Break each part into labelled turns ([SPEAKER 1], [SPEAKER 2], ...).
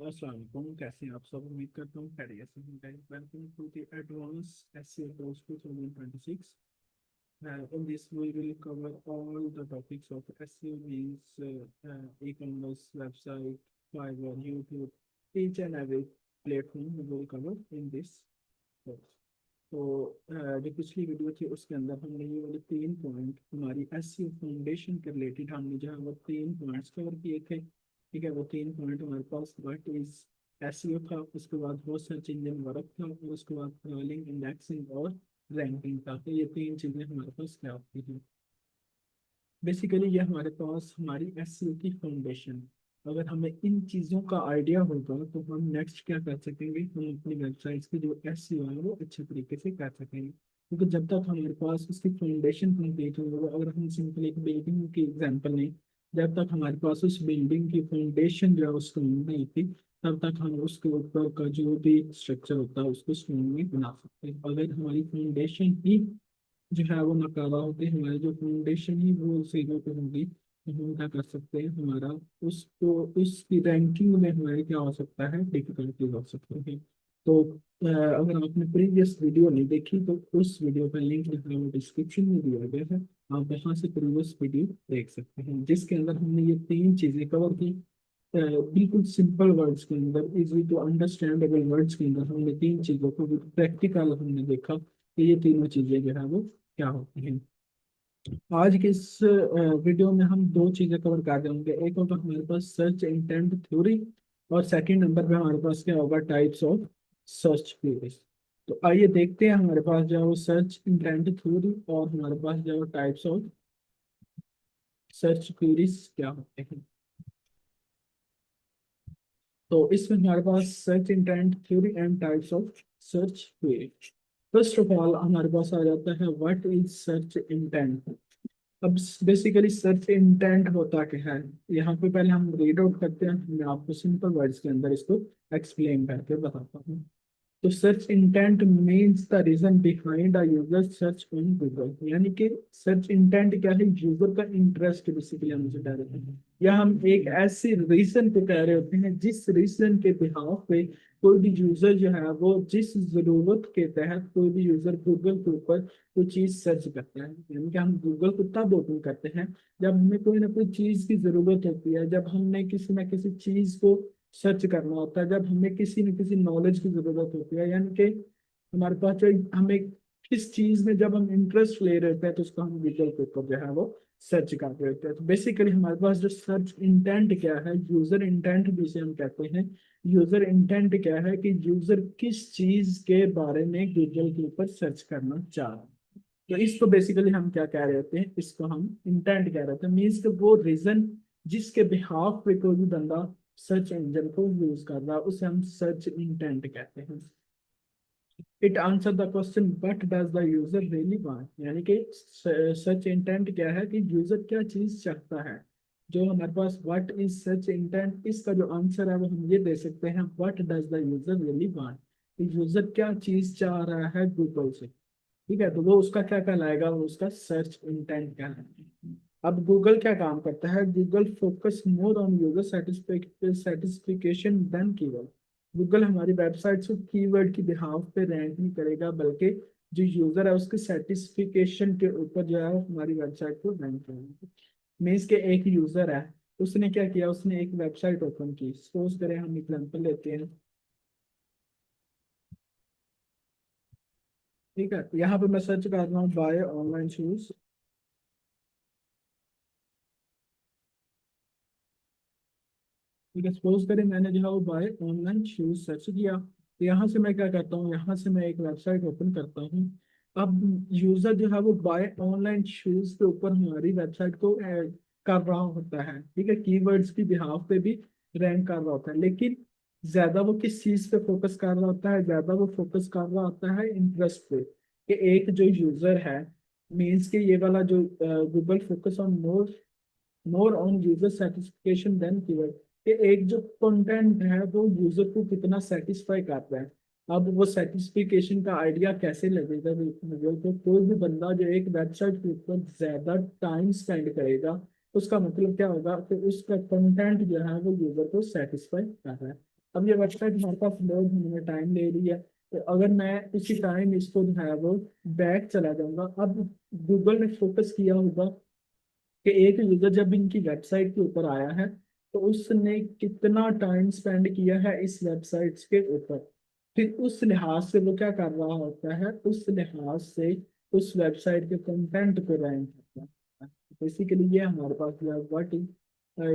[SPEAKER 1] अस्सलाम वालेकुम, कैसे हैं आप सब। उम्मीद करता हूँ खैरियत से होंगे। Welcome to the advance SEO course 2026. In this we will cover all the topics of SEO, means e-commerce, website, Fiverr, YouTube, each and every platform we will cover in this course. तो जो पिछली video थी उसके अंदर हमने ये वाले 3 point हमारी एसईओ फाउंडेशन के रिलेटेड हमने जो है वो 3 पॉइंट्स कवर किए थे। ठीक है, वो 3 पॉइंट हमारे पास व्हाट इज एसईओ था, उसके बाद वो सर्च इंजन वर्क था, और उसके बाद क्रॉलिंग, इंडेक्सिंग और रैंकिंग था। तो ये 3 चीज़ें हमारे पास क्या होती थी। बेसिकली ये हमारे पास हमारी एसईओ की फाउंडेशन। अगर हमें इन चीज़ों का आइडिया होगा तो हम नेक्स्ट क्या कर सकेंगे, हम अपनी वेबसाइट्स की जो एसईओ है वो अच्छे तरीके से कर सकेंगे। क्योंकि जब तक हमारे पास उसकी फाउंडेशन कंप्लीट होगा, अगर हम सिंपल एक बिल्डिंग की एग्जांपल लें, जब तक हमारे पास उस बिल्डिंग की फाउंडेशन जो है वो स्ट्रॉन्ग नहीं थी, तब तक हम उसके ऊपर का जो भी स्ट्रक्चर होता है उसको स्ट्रॉन्ग नहीं बना सकते। अगर हमारी फाउंडेशन ही जो है वो नकारा होते हैं, हमारी जो फाउंडेशन ही वो जीरो पे होगी, तो हम क्या कर सकते हैं, हमारा उसको उसकी रैंकिंग में हमारे क्या हो सकता है, डिफिकल्टीज हो सकती है। तो अगर आपने प्रीवियस वीडियो नहीं देखी तो उस वीडियो का लिंक जो है वो डिस्क्रिप्शन में दिया गया है। आप वहाँ से प्रीवियस वीडियो देख सकते हैं, जिसके अंदर हमने ये 3 चीजें कवर की। बिल्कुल सिंपल वर्ड्स के अंदर, इजी टू अंडरस्टैंडेबल वर्ड्स के अंदर हमने 3 चीजों को प्रैक्टिकल हमने देखा कि ये तीनों चीजें जो है वो क्या होती हैं। आज के इस वीडियो में हम 2 चीजें कवर कर देंगे। एक होगा हमारे पास सर्च इंटेंट थ्योरी, और सेकंड नंबर पे हमारे पास क्या होगा, टाइप्स ऑफ सर्च क्वेरीज। तो आइए देखते हैं हमारे पास जो है वो सर्च इंटेंट थ्योरी और हमारे पास जो है वो टाइप्स ऑफ सर्च क्वेरीज क्या होते हैं। तो इसमें हमारे पास search intent theory and types of search query. First of all हमारे पास आ जाता है व्हाट इज सर्च इंटेंट। अब बेसिकली सर्च इंटेंट होता क्या है, यहाँ पे पहले हम रीड आउट करते हैं। मैं आपको सिंपल वर्ड्स के अंदर इसको एक्सप्लेन करके बताता हूँ। तो search intent means the reason behind a user search on Google, यानी कि सर्च इंटेंट क्या है, यूजर का इंटरेस्ट बेसिकली हम उसे कह रहे हैं, या हम एक ऐसे रीजन को कह रहे होते हैं जिस रीजन के बिहाफ पे कोई भी यूजर जो है वो जिस जरूरत के तहत कोई भी यूजर गूगल के ऊपर कोई चीज सर्च करता है। यानी कि हम गूगल को तब ओपन करते हैं जब हमें कोई ना कोई चीज की जरूरत होती है, जब हमने किसी ना किसी चीज को सर्च करना होता है, जब हमें किसी न किसी नॉलेज की जरूरत होती है, यानी कि हमारे पास जो हमें किस चीज में जब हम इंटरेस्ट ले रहे होते हैं तो उसको हम गूगल के ऊपर जो है वो सर्च कर रहे होते हैं। तो बेसिकली हमारे पास जो सर्च इंटेंट क्या है, यूजर इंटेंट जिसे हम कहते हैं, यूजर इंटेंट क्या है कि यूजर किस चीज के बारे में गूगल के ऊपर सर्च करना चाह रहा है। तो इसको बेसिकली हम क्या कह रहे होते हैं, इसको हम इंटेंट कह रहे होते हैं। मीन्स कि वो रीजन जिसके बिहाफ पे कोई भी बंदा सर्च इंजन को यूज कर रहा है उसे हम सर्च इंटेंट कहते हैं। It answer the question what does the user really want, यानी कि सर्च इंटेंट क्या है कि यूजर क्या चीज चाहता है। जो हमारे पास व्हाट इज सर्च इंटेंट, इसका जो आंसर है वो हम ये दे सकते हैं, what does the user really want. User क्या चीज चाह रहा है गूगल से। ठीक है, तो वो उसका क्या कहलाएगा, वो उसका सर्च इंटेंट कहलाएगा। अब गूगल क्या काम करता है, Google focus more on user satisfaction than keyword. Google हमारी वेबसाइट से कीवर्ड की बिहाफ पे रैंक नहीं करेगा, बल्कि जो यूजर है उसके सेटिस्फिकेशन के ऊपर जो है वो हमारी वेबसाइट को रैंक करेगा। मीन्स के एक यूजर है, उसने क्या किया, उसने एक वेबसाइट ओपन की। सपोज करें, हम एग्जाम्पल लेते हैं। ठीक है, यहाँ पे मैं सर्च कर रहा हूँ बाय ऑनलाइन शूज। ठीक है, सपोज करें मैंने जो है वो बाय ऑनलाइन शूज सर्च किया, तो यहाँ से मैं क्या करता हूँ, यहाँ से मैं एक वेबसाइट ओपन करता हूँ। अब यूजर जो है वो बाय ऑनलाइन शूज के ऊपर हमारी वेबसाइट को कर रहा होता है। ठीक है, कीवर्ड्स की बिहाफ पे भी रैंक कर रहा होता है, लेकिन ज्यादा वो किस चीज पे फोकस कर रहा होता है, ज्यादा वो फोकस कर रहा होता है इंटरेस्ट पे। कि एक जो यूजर है, मीन्स के ये वाला जो Google focus on more more on user satisfaction than keyword, कि एक जो कंटेंट है वो यूजर को कितना सेटिस्फाई करता है। अब वो सेटिस्फिकेशन का आइडिया कैसे लगेगा गूगल को, कोई भी बंदा जो एक वेबसाइट के ऊपर ज्यादा टाइम स्पेंड करेगा, उसका मतलब क्या होगा कि उसका कंटेंट जो है वो यूजर को सेटिस्फाई कर रहा है। अब ये वेबसाइट हमारे पास लोड होने में टाइम ले रही है, तो अगर मैं उसी टाइम इसको जो है वो बैक चला जाऊंगा। अब गूगल ने फोकस किया होगा कि एक यूजर जब इनकी वेबसाइट के ऊपर आया है तो उसने कितना टाइम स्पेंड किया है इस वेबसाइट के ऊपर। फिर उस लिहाज से वो क्या कर रहा होता है, उस लिहाज से उस वेबसाइट के कंटेंट को रैंक करता है। बेसिकली ये हमारे पास जो है व्हाट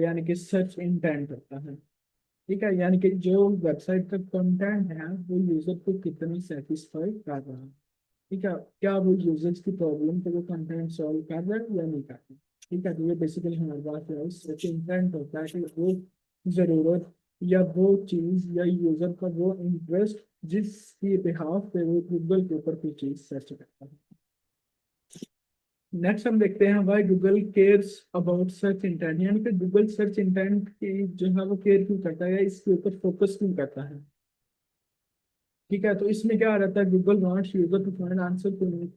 [SPEAKER 1] यानी कि सर्च इंटेंट होता है। ठीक है, यानी कि जो वेबसाइट का कंटेंट है वो यूजर को कितना सेटिस्फाई कर रहा है। ठीक है, क्या वो यूजर्स की प्रॉब्लम को वो कंटेंट सॉल्व कर रहा है या नहीं कर रहा है। ठीक है, तो ये बेसिकली हमारे पास जो है सर्च इंटेंट होता है कि वो जरूरत या वो चीज या यूजर का वो इंटरेस्ट जिसकी बिहाफ पे वो गूगल के ऊपर कोई चीज सर्च करता है। नेक्स्ट हम देखते हैं why Google cares about search intent, यानी कि गूगल सर्च इंटेंट की जो है वो केयर क्यों करता है या इसके ऊपर फोकस क्यों करता है। ठीक है, तो इसमें क्या रहता है, Google wants user to find answer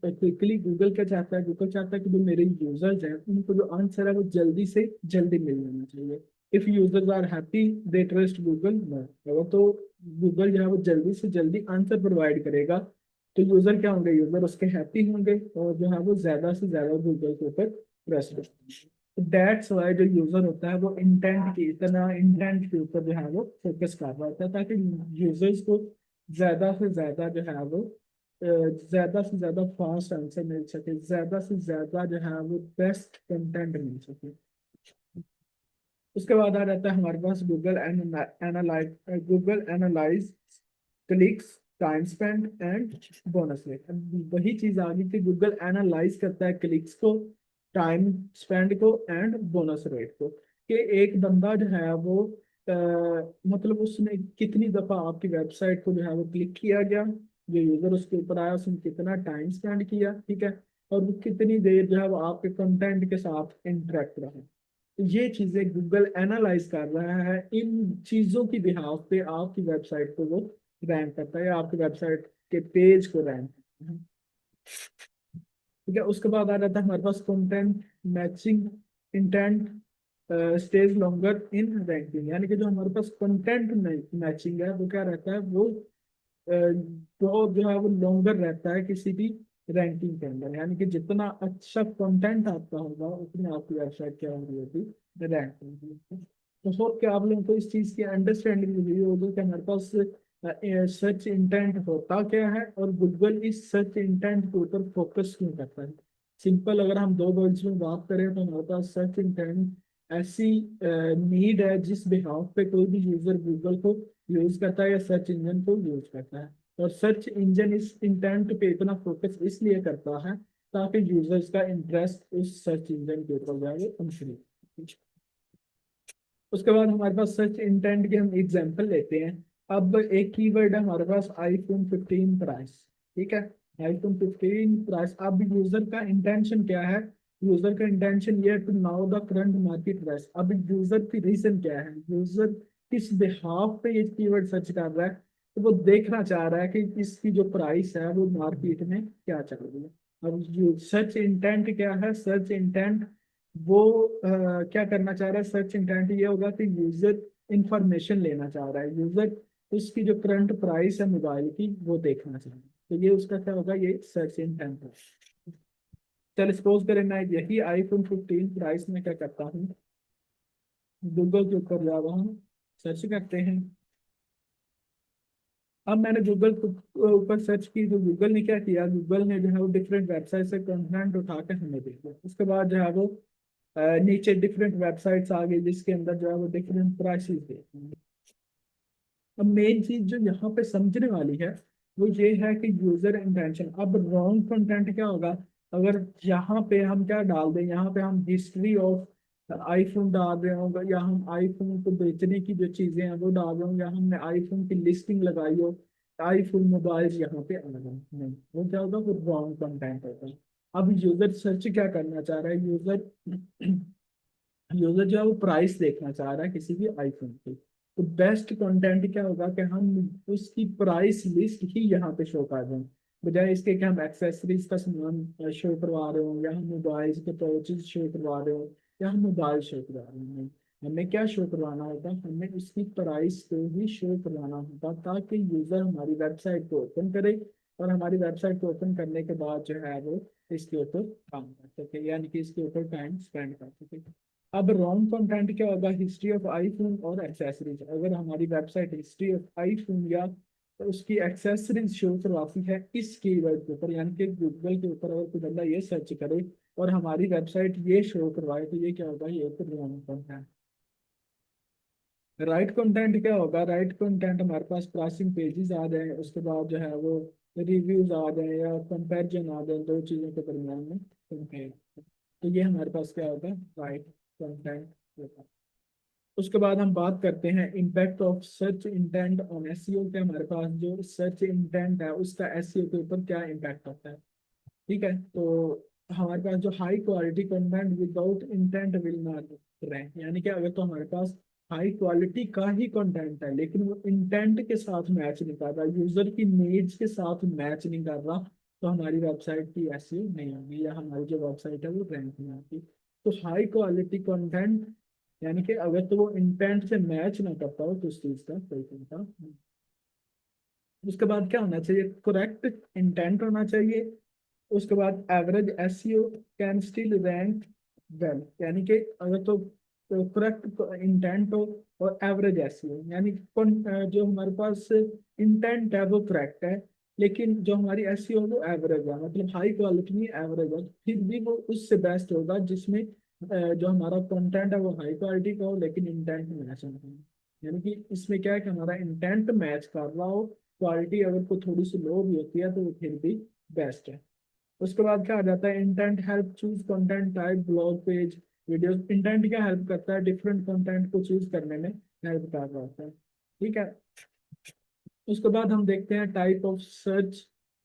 [SPEAKER 1] quickly. Google क्या चाहता है, गूगल चाहता है कि जो मेरे यूजर्स हैं उनको जो आंसर है वो जल्दी से जल्दी मिल जाना चाहिए। If users are happy they trust Google more. तो गूगल जो है वो जल्दी से जल्दी आंसर प्रोवाइड करेगा, तो यूजर क्या होंगे, यूजर उसके हैप्पी होंगे और जो है वो ज्यादा से ज्यादा गूगल के ऊपर ट्रस्ट करेंगे। दैट्स वाई जो यूजर होता है वो इंटेंट की इतना इंटेंट के ऊपर जो है वो फोकस कर रहा होता है, ताकि यूजर्स को ज्यादा से ज्यादा जो है वो ज्यादा से ज्यादा फास्ट आंसर मिल सके, ज्यादा से ज्यादा जो है वो बेस्ट कंटेंट मिल सके। उसके बाद आ जाता है हमारे पास Google analyze clicks, time spend and bounce rate. वही चीज आ गई कि गूगल एनालाइज करता है क्लिक्स को, टाइम स्पेंड को एंड बोनस रेट को, कि एक बंदा जो है वो मतलब उसने कितनी दफा आपकी वेबसाइट को जो है वो क्लिक किया गया, जो यूजर उसके ऊपर आया उसने कितना टाइम स्पेंड किया। ठीक है, और वो कितनी देर जो है वो आपके कंटेंट के साथ इंटरेक्ट रहा। ये चीजें गूगल एनालाइज कर रहा है, इन चीजों की बिहाफ पे आपकी वेबसाइट को वो रैंक करता है या आपकी वेबसाइट के पेज को रैंक करता है। ठीक है, उसके बाद आ जाता है हमारे पास content matching intent stays longer in ranking, यानी कि जो हमारे पास कंटेंट मैचिंग है वो क्या रहता है, वो तो जो है वो लॉन्गर रहता है किसी भी रैंकिंग के अंदर। यानी कि जितना अच्छा कंटेंट आपका होगा उतनी आपकी वेबसाइट क्या हो रही होगी, रैंक होगी। तो होप कि आप लोगों को इस चीज़ की अंडरस्टैंडिंग हुई होगी कि हमारे पास सर्च इंटेंट होता क्या है और गूगल इस सर्च इंटेंट के ऊपर फोकस क्यों करता है। सिंपल अगर हम दो वर्ड्स में बात करें तो हमारे पास सर्च इंटेंट ऐसी नीड है जिस बिहाफ पे कोई भी यूजर गूगल को यूज करता है या सर्च इंजन को यूज करता है। और सर्च इंजन इस इंटेंट पे इतना फोकस इसलिए करता है ताकि यूजर्स का इंटरेस्ट उस सर्च इंजन के ऊपर जाए इंक्रीज। उसके बाद हमारे पास सर्च इंटेंट के हम एग्जांपल लेते हैं। अब एक कीवर्ड है हमारे पास iPhone 15 प्राइस। ठीक है, iPhone 15 प्राइस। अब यूजर का इंटेंशन क्या है, यूजर का इंटेंशन ये है to know the current market price. अब यूजर की रीजन क्या है, यूजर किस बिहाफ पे ये कीवर्ड सर्च कर रहा है, तो वो देखना चाह रहा है कि इसकी जो प्राइस है वो मार्केट में क्या चल रही है। अब सर्च इंटेंट क्या है, सर्च इंटेंट वो क्या करना चाह रहा है, सर्च इंटेंट ये होगा कि यूजर इंफॉर्मेशन लेना चाह रहा है, यूजर उसकी जो करंट प्राइस है मोबाइल की वो देखना चाह रहा है, तो ये उसका क्या होगा, ये सर्च इंटेंट है। चल सपोज करें मैं यही iPhone 15 प्राइस में क्या करता हूँ, गूगल के ऊपर जा रहा हूँ, सर्च करते हैं। अब मैंने गूगल के ऊपर सर्च की तो गूगल ने क्या किया, गूगल ने जो है वो डिफरेंट वेबसाइट से कंटेंट उठा के हमें दे दिया। उसके बाद जो है वो नीचे डिफरेंट वेबसाइट्स आ गई जिसके अंदर जो है वो डिफरेंट प्राइसेस देते हैं। अब मेन चीज जो यहाँ पे समझने वाली है वो ये है कि यूजर इंटेंशन। अब रॉन्ग कंटेंट क्या होगा, अगर यहाँ पे हम क्या डाल दें, यहाँ पे हम हिस्ट्री ऑफ आईफोन डाल रहे होंगे या हम आईफोन को बेचने की जो चीजें हैं वो डाल रहे होंगे या हमने आईफोन की लिस्टिंग लगाई हो, आईफोन मोबाइल यहाँ पे आ रहा है, नहीं वो क्या होगा, वो रॉन्ग कंटेंट होगा। अब यूजर सर्च क्या करना चाह रहा है, यूजर यूजर जो है वो प्राइस देखना चाह रहा है किसी भी आईफोन की। तो बेस्ट कंटेंट क्या होगा कि हम उसकी प्राइस लिस्ट ही यहाँ पे शो कर दें, बजाय इसके कि हम एक्सेसरीज का सामान शो करवा रहे हो या हम मोबाइल के पाउचेज शो करवा रहे हो या हम मोबाइल शो करवा रहे हो। हमें क्या शो करवाना होता, हमें उसकी प्राइस को ही शो करवाना होता ताकि यूजर हमारी वेबसाइट को ओपन करे और हमारी वेबसाइट को ओपन करने के बाद जो है वो इसके ऊपर काम कर सके, यानी कि इसके ऊपर टाइम स्पेंड कर सके। अब रॉन्ग कंटेंट क्या होगा, हिस्ट्री ऑफ आईफोन और एक्सेसरीज। अगर हमारी वेबसाइट हिस्ट्री ऑफ आईफोन या तो उसकी एक्सेसरीज शो करवाती है इस कीवर्ड के ऊपर, यानी कि गूगल के ऊपर अगर कोई बंदा ये सर्च करे और हमारी वेबसाइट ये शो करवाए, तो ये क्या होगा, ये तो रॉन्ग कंटेंट। राइट कंटेंट क्या होगा, राइट कंटेंट हमारे पास प्राइसिंग पेजेस आ जाए, उसके बाद जो है वो रिव्यूज आ जाए या कंपैरिजन आ जाए दो चीज़ों के दरमियान में कंपेयर, तो ये हमारे पास क्या होगा, राइट कंटेंट होगा। उसके बाद हम बात करते हैं impact of search intent on SEO के, हमारे पास जो सर्च इंटेंट है उसका एसईओ के ऊपर क्या इम्पैक्ट होता है। ठीक है, तो हमारे पास जो high quality content without intent will not rank, यानी कि अगर तो हमारे पास हाई क्वालिटी का ही कंटेंट है लेकिन वो इंटेंट के साथ मैच नहीं कर रहा, यूजर की नीड्स के साथ मैच नहीं कर रहा, तो हमारी वेबसाइट की एसईओ नहीं होगी या हमारी जो वेबसाइट है वो रैंक नहीं होगी। तो हाई क्वालिटी कंटेंट यानी कि अगर तो वो इंटेंट से मैच ना करता हो तो उस चीज का कोई फायदा नहीं। उसके बाद क्या होना चाहिए, करेक्ट इंटेंट होना चाहिए। उसके बाद average SEO can still rank well, यानी कि अगर तो करेक्ट इंटेंट हो और एवरेज एसईओ, यानी जो हमारे पास इंटेंट है वो करेक्ट है लेकिन जो हमारी एसईओ वो एवरेज है, मतलब हाई क्वालिटी नहीं एवरेज है, फिर भी वो उससे बेस्ट होगा जिसमें जो हमारा कंटेंट है वो हाई क्वालिटी का हो लेकिन इंटेंट मैच ना हो। यानी कि इसमें क्या है कि हमारा इंटेंट मैच कर रहा हो, क्वालिटी अगर को थोड़ी सी लो भी होती है तो वो फिर भी बेस्ट है। उसके बाद क्या आ जाता है, intent help choose content type, blog page, videos. Intent क्या हेल्प करता है, डिफरेंट कंटेंट को चूज करने में हेल्प कर रहा होता है। ठीक है, उसके बाद हम देखते हैं type of search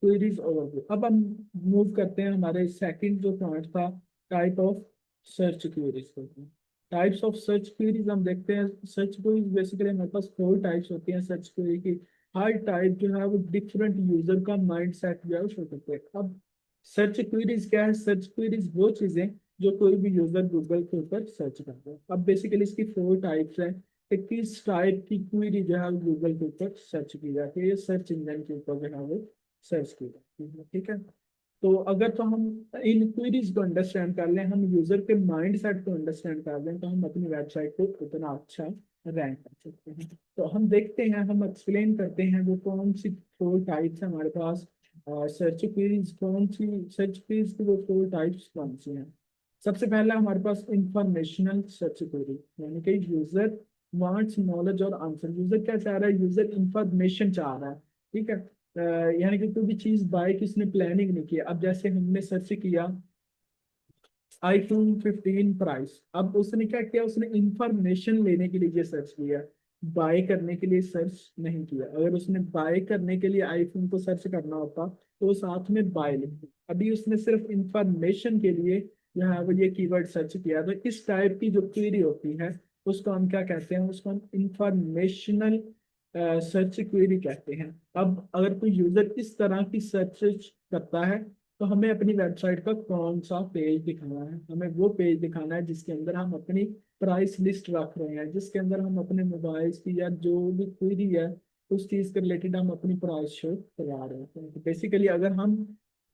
[SPEAKER 1] queries overview. अब हम मूव करते हैं हमारे सेकंड जो पॉइंट था, टाइप ऑफ सर्च क्वेरीज को। टाइप्स ऑफ सर्च क्वेरीज हम देखते हैं, सर्च क्वेरीज बेसिकली हमारे पास फोर टाइप्स होती हैं सर्च क्वेरी की। हर टाइप जो है वो डिफरेंट यूजर का माइंड सेट जो है वो शो करते हैं। अब सर्च क्वेरीज क्या है, सर्च क्वेरीज वो चीजें जो कोई भी यूजर गूगल के ऊपर सर्च करता है। अब बेसिकली इसकी फोर टाइप्स है कि किस टाइप की क्वेरी जो है गूगल के ऊपर सर्च की जाती है, ये सर्च इंजन के ऊपर जो है वो सर्च की जाती है। ठीक है, तो अगर तो हम इन क्वेरीज को अंडरस्टैंड कर लें, हम यूजर के माइंड सेट को अंडरस्टैंड कर लें, तो हम अपनी वेबसाइट को उतना अच्छा रैंक कर सकते हैं। तो हम देखते हैं, हम एक्सप्लेन करते हैं वो कौन सी फोर टाइप्स है हमारे पास, सर्च क्वेरीज कौन सी, सर्च क्वेरीज की वो फोर टाइप्स कौन सी हैं। सबसे पहला हमारे पास इंफॉर्मेशनल सर्च क्वेरी, यानी कि यूजर वांट्स नॉलेज और आंसर। यूजर क्या चाह रहा है, यूजर इंफॉर्मेशन चाह रहा है। ठीक है, यानी कि कोई भी चीज बाय किसने प्लानिंग नहीं किया। अब जैसे हमने सर्च किया iPhone 15 प्राइस, अब उसने क्या किया, उसने इंफॉर्मेशन लेने के लिए ये सर्च किया, बाय करने के लिए सर्च नहीं किया। अगर उसने बाय करने के लिए आईफोन को सर्च करना होता तो वो साथ में बाय लिखता, अभी उसने सिर्फ इंफॉर्मेशन के लिए जो है वो ये कीवर्ड सर्च किया। तो इस टाइप की जो क्वेरी होती है उसको हम क्या कहते हैं, उसको हम इंफॉर्मेशनल सर्च क्वेरी कहते हैं। अब अगर कोई यूजर इस तरह की सर्च करता है तो हमें अपनी वेबसाइट का कौन सा पेज दिखाना है, हमें वो पेज दिखाना है जिसके अंदर हम अपनी प्राइस लिस्ट रख रहे हैं, जिसके अंदर हम अपने मोबाइल्स की या जो भी क्वेरी है उस चीज के रिलेटेड हम अपनी प्राइस शो करवा रहे हैं। तो बेसिकली अगर हम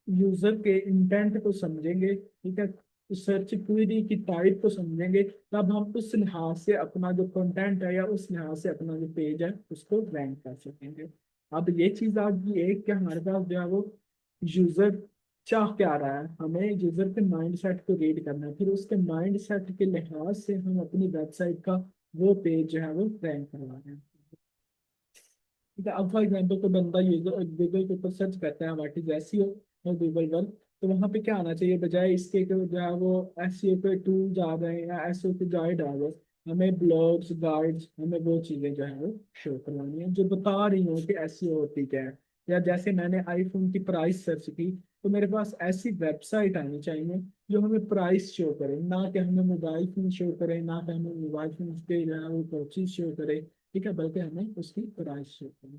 [SPEAKER 1] यूजर के इंटेंट को समझेंगे, ठीक है, सर्च क्वेरी की टाइप को समझेंगे, तब हम उस लिहाज से अपना जो कंटेंट है या उस लिहाज से अपना जो पेज है उसको रैंक कर सकेंगे। अब ये चीज आ गई एक कि हमारे पास जो है वो यूजर चाह क्या रहा है, हमें यूजर के माइंड सेट को रीड करना है, फिर उसके माइंड सेट के लिहाज से हम अपनी वेबसाइट का वो पेज जो है वो रैंक करवा रहे हैं। ठीक है, अब फॉर एग्जाम्पल कोई बंदा यूजर गूगल के ऊपर सर्च करता है व्हाट इज एसईओ और गूगल पर, तो वहां पे क्या आना चाहिए, बजाय इसके कि जो है वो एसईओ पे टूल्स आ गए या एसईओ पे गाइड आ गए, हमें ब्लॉग्स गाइड्स, हमें वो चीजें जो है वो शो करवानी है जो बता रही हो कि एसईओ होती क्या है। या जैसे मैंने आईफोन की प्राइस सर्च की, तो मेरे पास ऐसी वेबसाइट आनी चाहिए जो हमें प्राइस शो करे, ना कि हमें मोबाइल फोन शो करे, ना कि हमें मोबाइल फोन पे जो है वो परचेज शो करे। ठीक है, बल्कि हमें उसकी प्राइस शो करनी।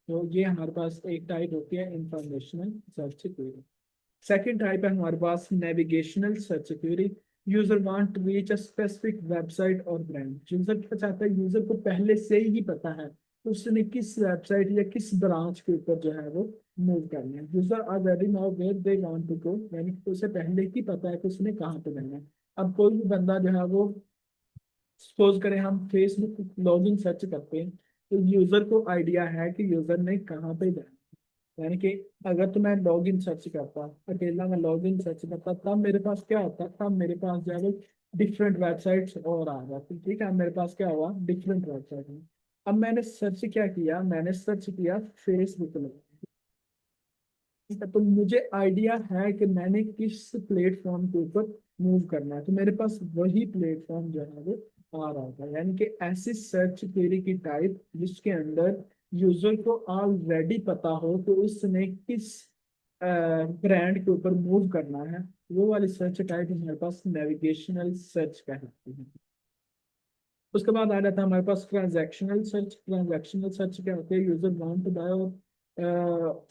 [SPEAKER 1] तो ये हमारे पास एक टाइप होती है informational search query. Second type है हमारे पास navigational search query. User want to reach a specific website और ब्रांड। यूजर क्या चाहता है, यूजर को पहले से ही पता है तो उसने किस वेबसाइट या किस ब्रांच के ऊपर जो है वो मूव करना है। User are ready now where they want to go, यानी कि उसे पहले ही पता है कि उसने कहाँ पे जाना है। अब कोई भी बंदा जो है वो, सपोज करें हम फेसबुक लॉगिन सर्च करते हैं तो यूजर को आइडिया है कि यूजर ने कहाँ पे जाना है। यानी कि अगर तो मैं लॉगिन सर्च करता, अकेला मैं लॉगिन सर्च करता, तब मेरे पास क्या होता, तब मेरे पास जो है डिफरेंट वेबसाइट्स और आ जाती। ठीक है, मेरे पास क्या हुआ, डिफरेंट वेबसाइट में। अब मैंने सर्च क्या किया, मैंने सर्च किया फेसबुक में। ठीक है, तो मुझे आइडिया है कि मैंने किस प्लेटफॉर्म के ऊपर मूव करना है, तो मेरे पास वही प्लेटफॉर्म जो है वो आ रहा था। यानी कि ऐसी सर्च क्वेरी की टाइप जिसके अंदर यूजर को ऑलरेडी पता हो कि उसने किस ब्रांड के ऊपर मूव करना है, वो वाली सर्च टाइप हमारे पास नेविगेशनल सर्च कहलाती है। उसके बाद आ जाता है हमारे पास ट्रांजैक्शनल सर्च। ट्रांजैक्शनल सर्च क्या होते हैं, user want to buy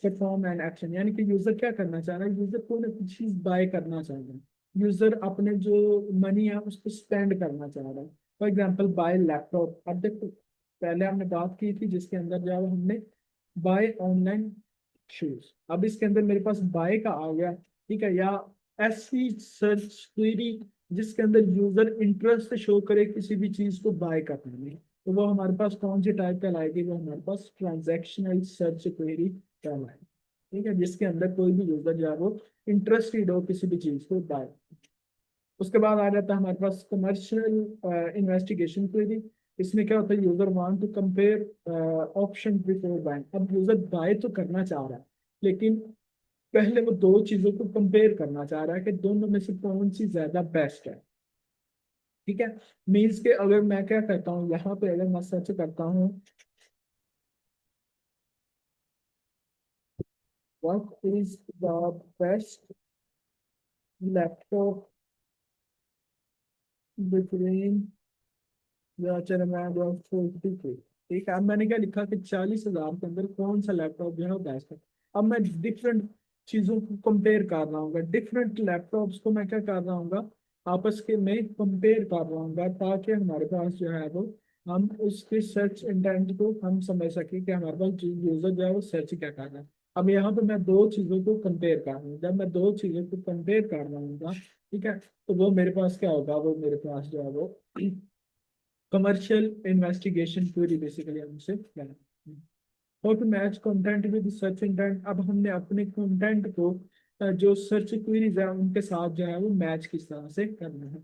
[SPEAKER 1] perform an action, यानी कि यूजर क्या करना चाह रहा है, यूजर कोई ना कोई चीज बाय करना चाह रहा है। यूजर अपने जो मनी है उसको स्पेंड करना चाह रहा है। For example buy laptop. अब देखो, पहले हमने बात की थी जिसके अंदर जब हमने बाय ऑनलाइन शूज, अब इसके अंदर मेरे पास बाय का आ गया। ठीक है, या ऐसी सर्च क्वेरी जिसके अंदर यूजर इंटरेस्ट शो करे किसी भी चीज को बाय करने में, तो वो हमारे पास कौन सी टाइप कहलाएगी, वो हमारे पास ट्रांजैक्शनल सर्च क्वेरी कहलाएगी। ठीक है, जिसके अंदर कोई भी यूजर जो है वो इंटरेस्टेड हो किसी भी चीज को बाय। उसके बाद आ जाता है हमारे पास कमर्शियल इन्वेस्टिगेशन क्वेरी। इसमें क्या होता है, user want to compare option before buying. अब यूजर बाय तो करना चाह रहा है, लेकिन पहले वो दो चीजों को कंपेयर करना चाह रहा है कि दोनों में से कौन सी ज्यादा बेस्ट है। ठीक है, मीन्स के अगर मैं क्या करता हूँ, यहाँ पे अगर मैं सर्च करता हूँ what is the best laptop between, या चलो मैं 40 के। ठीक है, अब मैंने क्या लिखा कि 40,000 के अंदर कौन सा लैपटॉप जो है वो बेस्ट है। अब मैं डिफरेंट चीजों को कंपेयर कर रहा हूँ, डिफरेंट लैपटॉप्स को मैं क्या कर रहा हूँ, आपस के में कंपेयर कर रहा हूँ, ताकि हमारे पास जो है वो, हम उसके सर्च इंटेंट को हम समझ सके कि हमारे पास यूजर जो है वो सर्च क्या कर रहा है। अब यहाँ पे मैं दो चीजों को कंपेयर कर रहा हूँ, जब मैं दो चीजों को कंपेयर कर रहा हूँ, ठीक है, तो वो मेरे पास क्या होगा, वो मेरे पास जो है वो कमर्शियल इन्वेस्टिगेशन क्वेरी बेसिकली हमसे कहना। How to match content with search intent. अब हमने अपने कंटेंट को जो सर्च क्वेरीज है उनके साथ जो है वो मैच किस तरह से करना है।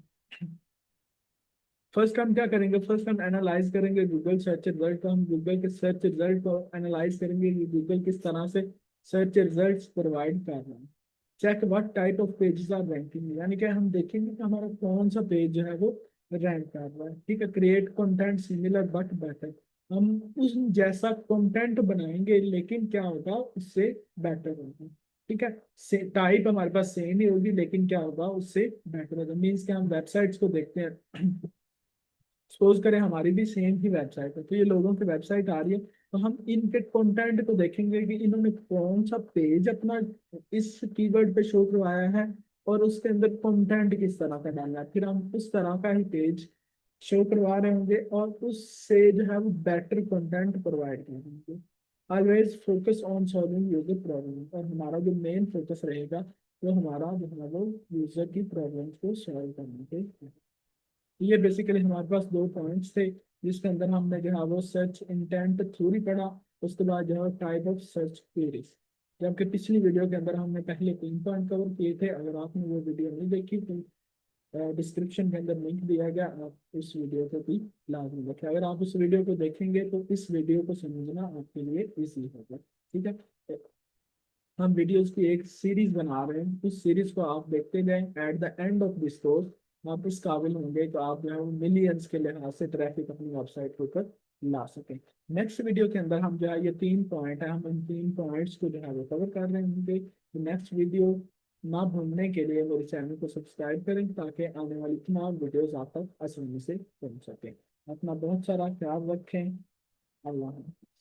[SPEAKER 1] फर्स्ट हम क्या करेंगे, फर्स्ट हम एनालाइज करेंगे गूगल सर्च रिजल्ट को। हम गूगल के सर्च रिजल्ट को एनालाइज करेंगे कि गूगल किस तरह से सर्च रिजल्ट्स प्रोवाइड कर रहा है। Check what type of pages are ranking, यानी कि हम देखेंगे कि हमारा कौन सा पेज जो है वो रैंक कर रहा है। ठीक है, create content similar but better. हम उस जैसा कंटेंट बनाएंगे लेकिन क्या होगा, उससे बेटर होगा। ठीक है, से टाइप हमारे पास सेम ही होगी लेकिन क्या होगा, उससे बेटर होगा। मीन्स कि हम वेबसाइट्स को देखते हैं, सपोज करें हमारी भी सेम ही वेबसाइट है, तो ये लोगों की वेबसाइट आ रही है, तो हम इनके कंटेंट को देखेंगे कि इन्होंने कौन सा पेज अपना इस कीवर्ड पे शो करवाया है और उसके अंदर कंटेंट किस तरह का डालना है, फिर हम उस तरह का ही पेज शो करवा रहे होंगे और उससे जो है वो बेटर कंटेंट प्रोवाइड करेंगे। Always focus on solving user problem, और हमारा जो मेन फोकस रहेगा वो हमारा जो है वो यूजर की प्रॉब्लम्स को सॉल्व करने पे है। ये बेसिकली हमारे पास दो पॉइंट्स थे जिसके अंदर हमने जो है वो सर्च इंटेंट थ्योरी पढ़ा। उसके बाद जो है टाइप ऑफ सर्च क्वेरीज, जबकि पिछली वीडियो के अंदर हमने पहले 3 पॉइंट कवर किए थे। अगर आपने वो वीडियो नहीं देखी तो डिस्क्रिप्शन के अंदर लिंक दिया गया, आप उस वीडियो को भी लाजमी देखें। अगर आप उस वीडियो को देखेंगे तो इस वीडियो को समझना आपके लिए ईजी होगा। ठीक है, हम वीडियोस की एक सीरीज बना रहे हैं, उस सीरीज को आप देखते जाएं। At the end of this course आप इस काबिल होंगे तो आप जो है मिलियंस के लिहाज से ट्रैफिक अपनी वेबसाइट के ऊपर ला सकें। नेक्स्ट वीडियो के अंदर हम जो है ये 3 पॉइंट है, हम इन 3 पॉइंट्स को जो है वो कवर कर रहे होंगे। तो नेक्स्ट वीडियो ना भूलने के लिए मेरे चैनल को सब्सक्राइब करें ताकि आने वाली तमाम वीडियोस आप तक आसानी से पहुंच सकें। अपना बहुत सारा ख्याल रखें। अल्लाह हाफ़िज़।